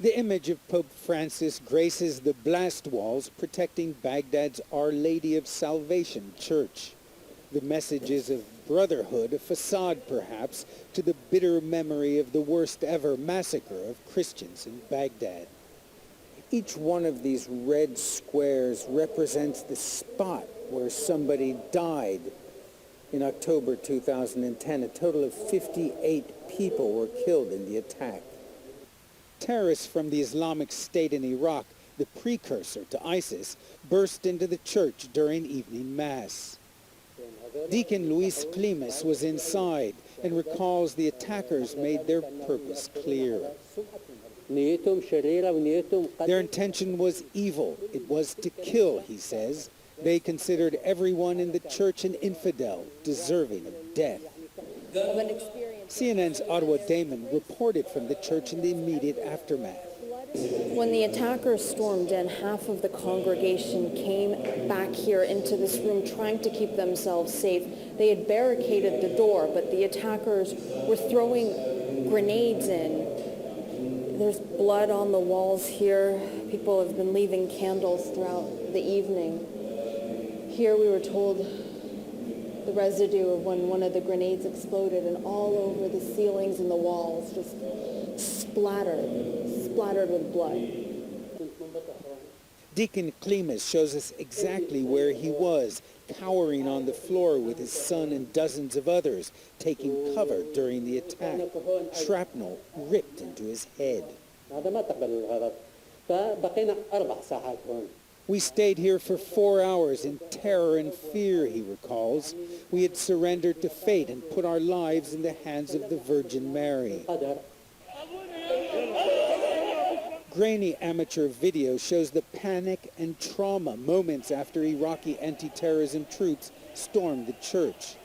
The image of Pope Francis graces the blast walls protecting Baghdad's Our Lady of Salvation Church. The message is of brotherhood, a facade perhaps, to the bitter memory of the worst ever massacre of Christians in Baghdad. Each one of these red squares represents the spot where somebody died in October 2010. A total of 58 people were killed in the attack. Terrorists from the Islamic State in Iraq, the precursor to ISIS, burst into the church during evening mass. Deacon Luis Climes was inside and recalls the attackers made their purpose clear. Their intention was evil. It was to kill, he says. They considered everyone in the church an infidel, deserving of death. CNN's Ottawa Damon reported from the church in the immediate aftermath. When the attackers stormed in, half of the congregation came back here into this room trying to keep themselves safe. They had barricaded the door, but the attackers were throwing grenades in. There's blood on the walls here. People have been leaving candles throughout the evening. Here we were told the residue of when one of the grenades exploded, and all over the ceilings and the walls just splattered with blood. Deacon Climes shows us exactly where he was, cowering on the floor with his son and dozens of others, taking cover during the attack. Shrapnel ripped into his head. We stayed here for 4 hours in terror and fear, he recalls. We had surrendered to fate and put our lives in the hands of the Virgin Mary. Grainy amateur video shows the panic and trauma moments after Iraqi anti-terrorism troops stormed the church.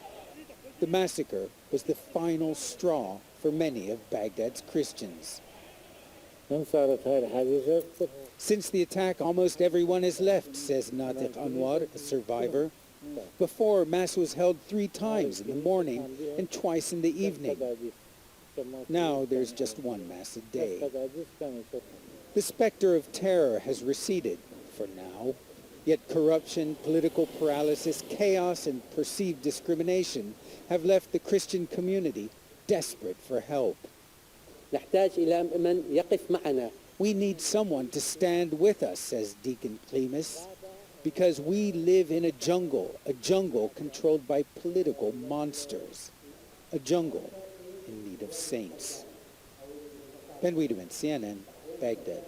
The massacre was the final straw for many of Baghdad's Christians. Since the attack, almost everyone has left, says Natiq Anwar, a survivor. Before, Mass was held 3 times in the morning and twice in the evening. Now there's just 1 Mass a day. The specter of terror has receded for now, yet corruption, political paralysis, chaos, and perceived discrimination have left the Christian community desperate for help. We need someone to stand with us, says Deacon Climes, because we live in a jungle controlled by political monsters, a jungle in need of saints. Ben Wedeman, CNN, Baghdad.